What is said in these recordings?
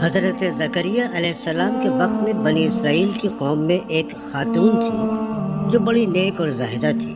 حضرت زکریا علیہ السلام کے وقت میں بنی اسرائیل کی قوم میں ایک خاتون تھی جو بڑی نیک اور زاہدہ تھی۔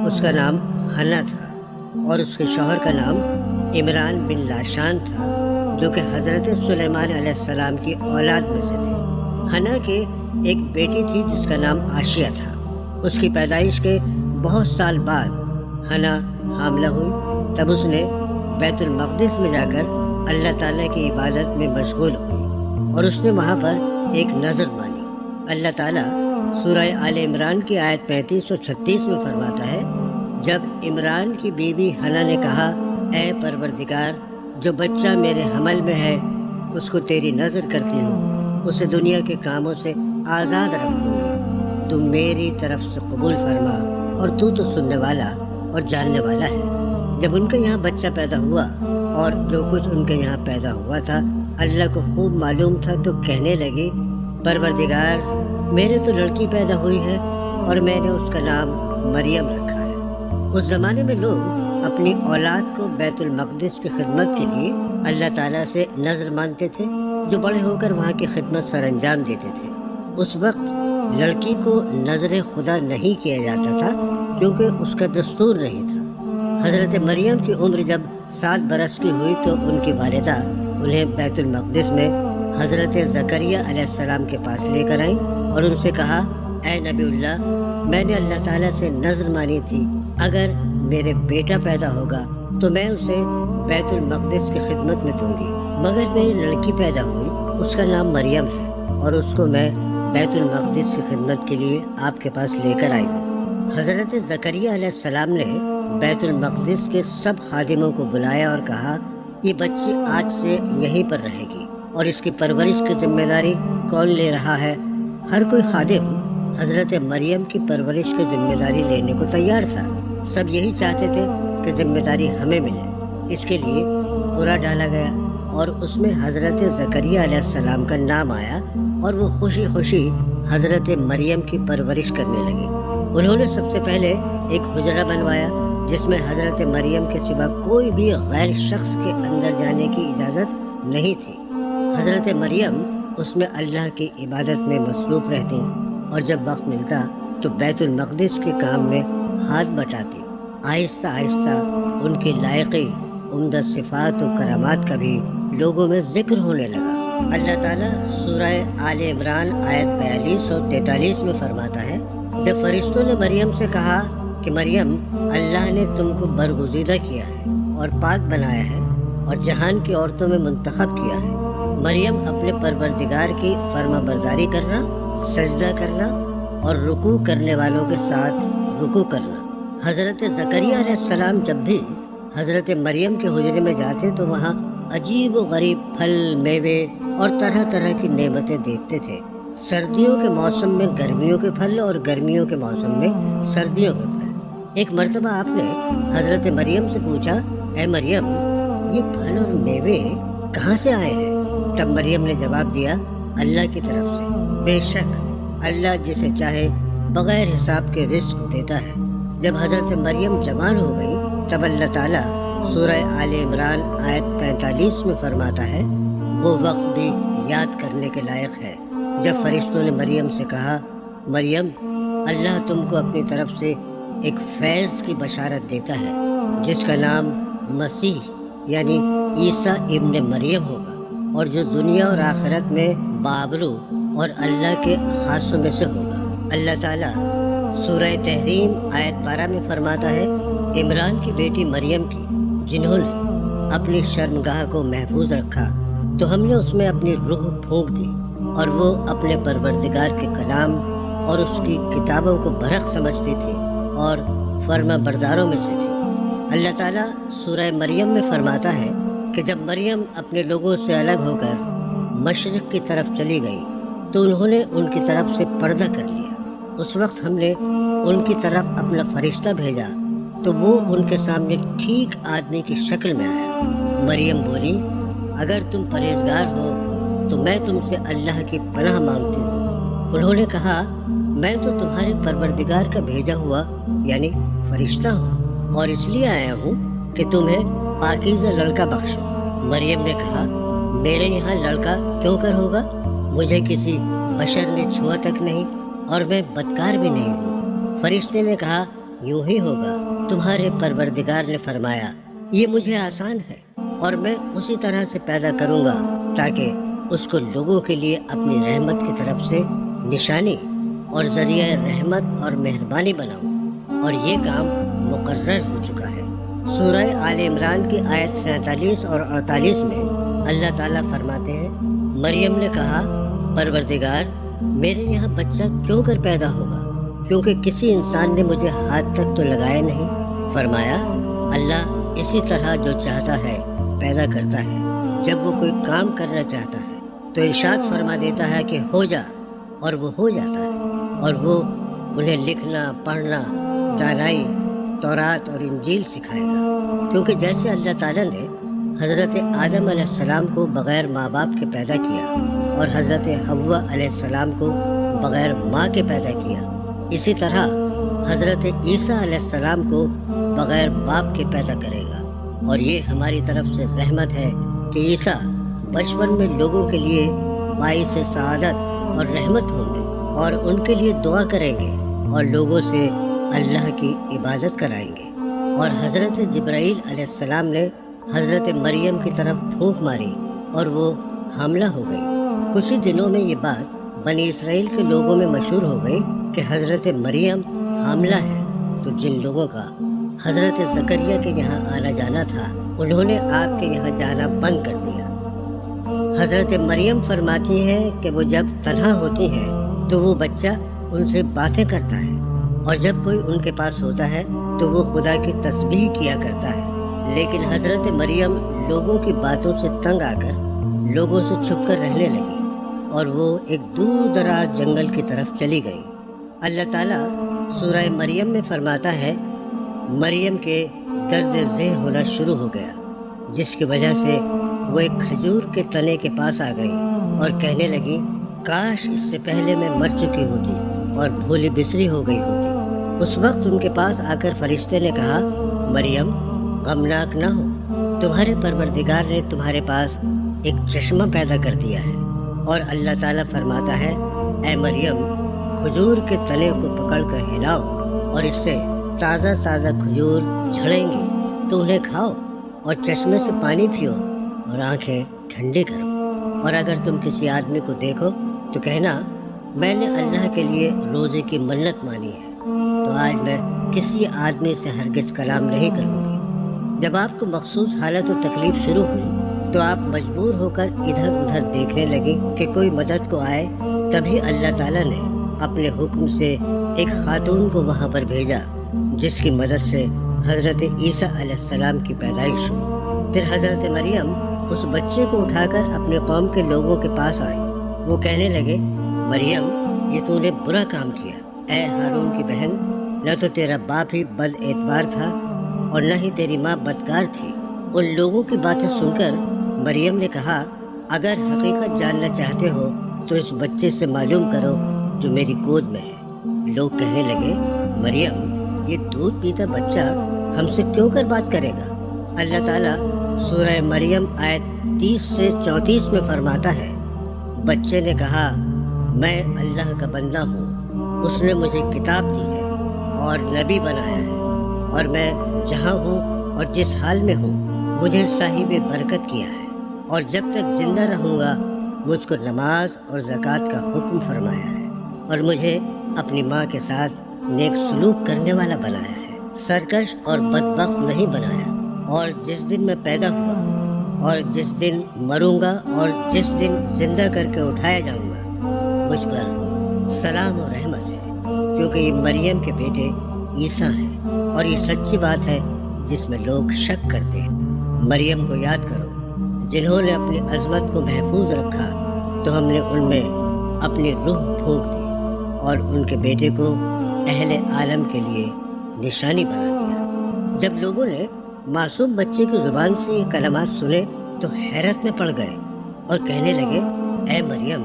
اس کا نام حنا تھا اور اس کے شوہر کا نام عمران بن لاشان تھا، جو کہ حضرت سلیمان علیہ السلام کی اولاد میں سے تھے۔ حنا کے ایک بیٹی تھی جس کا نام عاشیہ تھا۔ اس کی پیدائش کے بہت سال بعد حنا حاملہ ہوئی، تب اس نے بیت المقدس میں جا کر اللہ تعالیٰ کی عبادت میں مشغول ہوئی اور اس نے وہاں پر ایک نظر مانی۔ اللہ تعالیٰ سورہ آل عمران کی آیت 35 اور 36 میں فرماتا ہے، جب عمران کی بیوی حنا نے کہا، اے پروردگار، جو بچہ میرے حمل میں ہے اس کو تیری نظر کرتی ہوں، اسے دنیا کے کاموں سے آزاد رکھوں گی، تو میری طرف سے قبول فرما، اور تو سننے والا اور جاننے والا ہے۔ جب ان کے یہاں بچہ پیدا ہوا اور جو کچھ ان کے یہاں پیدا ہوا تھا اللہ کو خوب معلوم تھا، تو کہنے لگی، پروردگار، میرے تو لڑکی پیدا ہوئی ہے اور میں نے اس کا نام مریم رکھا ہے۔ اس زمانے میں لوگ اپنی اولاد کو بیت المقدس کی خدمت کے لیے اللہ تعالیٰ سے نذر مانتے تھے، جو بڑے ہو کر وہاں کی خدمت سر انجام دیتے تھے۔ اس وقت لڑکی کو نذر خدا نہیں کیا جاتا تھا کیونکہ اس کا دستور نہیں تھا۔ حضرت مریم کی عمر جب 7 برس کی ہوئی تو ان کی والدہ انہیں بیت المقدس میں حضرت زکریا علیہ السلام کے پاس لے کر آئیں اور ان سے کہا، اے نبی اللہ، میں نے اللہ تعالیٰ سے نذر مانی تھی، اگر میرے بیٹا پیدا ہوگا تو میں اسے بیت المقدس کی خدمت میں دوں گی، مگر میری لڑکی پیدا ہوئی، اس کا نام مریم ہے اور اس کو میں بیت المقدس کی خدمت کے لیے آپ کے پاس لے کر آئی ہوں۔ حضرت زکریا علیہ السلام نے بیت المقدس کے سب خادموں کو بلایا اور کہا، یہ بچی آج سے یہیں پر رہے گی اور اس کی پرورش کی ذمہ داری کون لے رہا ہے؟ ہر کوئی خادم حضرت مریم کی پرورش کی ذمہ داری لینے کو تیار تھا۔ سب یہی چاہتے تھے کہ ذمہ داری ہمیں ملے۔ اس کے لیے قرعہ ڈالا گیا اور اس میں حضرت زکریا علیہ السلام کا نام آیا اور وہ خوشی خوشی حضرت مریم کی پرورش کرنے لگے۔ انہوں نے سب سے پہلے ایک حجرہ بنوایا جس میں حضرت مریم کے سوا کوئی بھی غیر شخص کے اندر جانے کی اجازت نہیں تھی۔ حضرت مریم اس میں اللہ کی عبادت میں مصروف رہتی اور جب وقت ملتا تو بیت المقدس کے کام میں ہاتھ بٹاتی۔ آہستہ آہستہ ان کی لائقی، عمدہ صفات و کرامات کا بھی لوگوں میں ذکر ہونے لگا۔ اللہ تعالیٰ سورہ آل عمران آیت 42 اور 43 میں فرماتا ہے، جب فرشتوں نے مریم سے کہا کہ مریم، اللہ نے تم کو برگزیدہ کیا ہے اور پاک بنایا ہے اور جہان کی عورتوں میں منتخب کیا ہے، مریم اپنے پروردگار کی فرما برداری کرنا، سجدہ کرنا اور رکوع کرنے والوں کے ساتھ رکوع کرنا۔ حضرت زکریا علیہ السلام جب بھی حضرت مریم کے حجرے میں جاتے تو وہاں عجیب و غریب پھل، میوے اور طرح طرح کی نعمتیں دیکھتے تھے۔ سردیوں کے موسم میں گرمیوں کے پھل اور گرمیوں کے موسم میں سردیوں کے پھل۔ ایک مرتبہ آپ نے حضرت مریم سے پوچھا، اے مریم، یہ پھل اور میوے کہاں سے آئے ہیں؟ تب مریم نے جواب دیا، اللہ کی طرف سے، بے شک اللہ جسے چاہے بغیر حساب کے رزق دیتا ہے۔ جب حضرت مریم جوان ہو گئی تب اللہ تعالیٰ سورہ آل عمران آیت 45 میں فرماتا ہے، وہ وقت بھی یاد کرنے کے لائق ہے جب فرشتوں نے مریم سے کہا، مریم، اللہ تم کو اپنی طرف سے ایک فیض کی بشارت دیتا ہے جس کا نام مسیح یعنی عیسیٰ ابن مریم ہوگا، اور جو دنیا اور آخرت میں بابرو اور اللہ کے خاصوں میں سے ہوگا۔ اللہ تعالیٰ سورہ تحریم آیت 12 میں فرماتا ہے، عمران کی بیٹی مریم کی، جنہوں نے اپنی شرمگاہ کو محفوظ رکھا تو ہم نے اس میں اپنی روح پھونک دی، اور وہ اپنے پروردگار کے کلام اور اس کی کتابوں کو برحق سمجھتی تھی اور فرما برداروں میں سے تھی۔ اللہ تعالیٰ سورہ مریم میں فرماتا ہے کہ جب مریم اپنے لوگوں سے الگ ہو کر مشرق کی طرف چلی گئی تو انہوں نے ان کی طرف سے پردہ کر لیا۔ اس وقت ہم نے ان کی طرف اپنا فرشتہ بھیجا تو وہ ان کے سامنے ٹھیک آدمی کی شکل میں آیا۔ مریم بولی، اگر تم پرہیزگار ہو تو میں تم سے اللہ کی پناہ مانگتی ہوں۔ انہوں نے کہا، میں تو تمہارے پروردگار کا بھیجا ہوا یعنی فرشتہ ہوں، اور اس لیے آیا ہوں کہ تمہیں پاکیزہ لڑکا بخشو۔ مریم نے کہا، میرے یہاں لڑکا کیوں کر ہوگا؟ مجھے کسی بشر نے چھوا تک نہیں اور میں بدکار بھی نہیں ہوں۔ فرشتے نے کہا یوں ہی ہوگا۔ تمہارے پروردگار نے فرمایا یہ مجھے آسان ہے اور میں اسی طرح سے پیدا کروں گا تاکہ اس کو لوگوں کے لیے اپنی رحمت کی طرف سے نشانی اور ذریعہ رحمت اور مہربانی بناؤں، اور یہ کام مقرر ہو چکا ہے۔ سورہ آل عمران کی آیت 47 اور 48 میں اللہ تعالیٰ فرماتے ہیں، مریم نے کہا پروردگار میرے یہاں بچہ کیوں کر پیدا ہوگا، کیونکہ کسی انسان نے مجھے ہاتھ تک تو لگایا نہیں۔ فرمایا اللہ اسی طرح جو چاہتا ہے پیدا کرتا ہے۔ جب وہ کوئی کام کرنا چاہتا ہے تو ارشاد فرما دیتا ہے کہ ہو جا، اور وہ ہو جاتا ہے، اور وہ انہیں لکھنا پڑھنا دانائی تورات اور انجیل سکھائے گا، کیونکہ جیسے اللہ تعالیٰ نے حضرت آدم علیہ السلام کو بغیر ماں باپ کے پیدا کیا اور حضرت حوا علیہ السلام کو بغیر ماں کے پیدا کیا، اسی طرح حضرت عیسیٰ علیہ السلام کو بغیر باپ کے پیدا کرے گا۔ اور یہ ہماری طرف سے رحمت ہے کہ عیسیٰ بچپن میں لوگوں کے لیے باعث سعادت اور رحمت ہوں گے اور ان کے لیے دعا کریں گے اور لوگوں سے اللہ کی عبادت کرائیں گے۔ اور حضرت جبرائیل علیہ السلام نے حضرت مریم کی طرف پھونک ماری اور وہ حاملہ ہو گئی۔ کچھ ہی دنوں میں یہ بات بنی اسرائیل کے لوگوں میں مشہور ہو گئی کہ حضرت مریم حاملہ ہے، تو جن لوگوں کا حضرت زکریا کے یہاں آنا جانا تھا انہوں نے آپ کے یہاں جانا بند کر دیا۔ حضرت مریم فرماتی ہیں کہ وہ جب تنہا ہوتی ہیں تو وہ بچہ ان سے باتیں کرتا ہے، اور جب کوئی ان کے پاس ہوتا ہے تو وہ خدا کی تسبیح کیا کرتا ہے۔ لیکن حضرت مریم لوگوں کی باتوں سے تنگ آ کر لوگوں سے چھپ کر رہنے لگی اور وہ ایک دور دراز جنگل کی طرف چلی گئی۔ اللہ تعالیٰ سورہ مریم میں فرماتا ہے مریم کے درد ذہ ہونا شروع ہو گیا، جس کی وجہ سے وہ ایک کھجور کے تنے کے پاس آ گئی اور کہنے لگی کاش اس سے پہلے میں مر چکی ہوتی اور بھولی بسری ہو گئی ہوتی۔ اس وقت ان کے پاس آ کر فرشتے نے کہا مریم غمناک نہ ہو، تمہارے پروردگار نے تمہارے پاس ایک چشمہ پیدا کر دیا ہے۔ اور اللہ تعالیٰ فرماتا ہے اے مریم کھجور کے تنے کو پکڑ کر ہلاؤ اور اس سے تازہ تازہ کھجور جھڑیں گی تو انہیں کھاؤ اور چشمے سے پانی پیو اور آنکھیں ٹھنڈی کرو، اور اگر تم کسی آدمی کو دیکھو تو کہنا میں نے اللہ کے لیے روزے کی منت مانی ہے، تو آج میں کسی آدمی سے ہرگز کلام نہیں کروں گی۔ جب آپ کو مخصوص حالت و تکلیف شروع ہوئی تو آپ مجبور ہو کر ادھر ادھر دیکھنے لگی کہ کوئی مدد کو آئے، تبھی اللہ تعالیٰ نے اپنے حکم سے ایک خاتون کو وہاں پر بھیجا جس کی مدد سے حضرت عیسیٰ علیہ السلام کی پیدائش ہوئی۔ پھر حضرت مریم اس بچے کو اٹھا کر اپنے قوم کے لوگوں کے پاس آئی۔ وہ کہنے لگے مریم یہ تو نے برا کام کیا، اے ہارون کی بہن، نہ تو تیرا باپ ہی بد اعتبار تھا اور نہ ہی تیری ماں بدکار تھی۔ ان لوگوں کی باتیں سن کر مریم نے کہا اگر حقیقت جاننا چاہتے ہو تو اس بچے سے معلوم کرو جو میری گود میں ہے۔ لوگ کہنے لگے مریم یہ دودھ پیتا بچہ ہم سے کیوں کر بات کرے گا؟ اللہ تعالیٰ سورہ مریم آیت 30 سے 34 میں فرماتا ہے بچے نے کہا میں اللہ کا بندہ ہوں، اس نے مجھے کتاب دی ہے اور نبی بنایا ہے، اور میں جہاں ہوں اور جس حال میں ہوں مجھے صاحب برکت کیا ہے، اور جب تک زندہ رہوں گا مجھ کو نماز اور زکوٰۃ کا حکم فرمایا ہے، اور مجھے اپنی ماں کے ساتھ نیک سلوک کرنے والا بنایا ہے، سرکش اور بدبخت نہیں بنایا۔ اور جس دن میں پیدا ہوا اور جس دن مروں گا اور جس دن زندہ کر کے اٹھایا جاؤں گا مجھ پر سلام و رحمت ہے، کیونکہ یہ مریم کے بیٹے عیسیٰ ہیں، اور یہ سچی بات ہے جس میں لوگ شک کرتے ہیں۔ مریم کو یاد کرو جنہوں نے اپنی عظمت کو محفوظ رکھا تو ہم نے ان میں اپنی روح پھونک دی اور ان کے بیٹے کو اہل عالم کے لیے نشانی بنا دیا۔ جب لوگوں نے معصوم بچے کی زبان سے یہ کلمات سنے تو حیرت میں پڑ گئے اور کہنے لگے اے مریم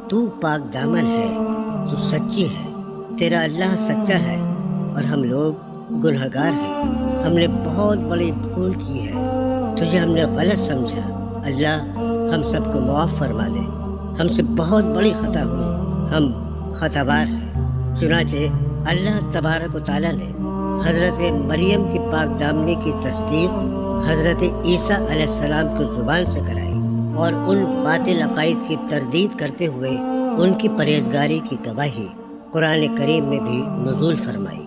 تو پاک دامن ہے، تو سچی ہے، تیرا اللہ سچا ہے اور ہم لوگ گنہگار ہیں، ہم نے بہت بڑی بھول کی ہے، تجھے ہم نے غلط سمجھا، اللہ ہم سب کو معاف فرما دے، ہم سے بہت بڑی خطا ہوئی، ہم خطابار ہیں۔ چنانچہ اللہ تبارک و تعالیٰ نے حضرت مریم کی پاک دامنی کی تصدیق حضرت عیسیٰ علیہ السلام کی زبان سے کرائی اور ان باطل عقائد کی تردید کرتے ہوئے ان کی پرہیزگاری کی گواہی قرآن کریم میں بھی نزول فرمائی۔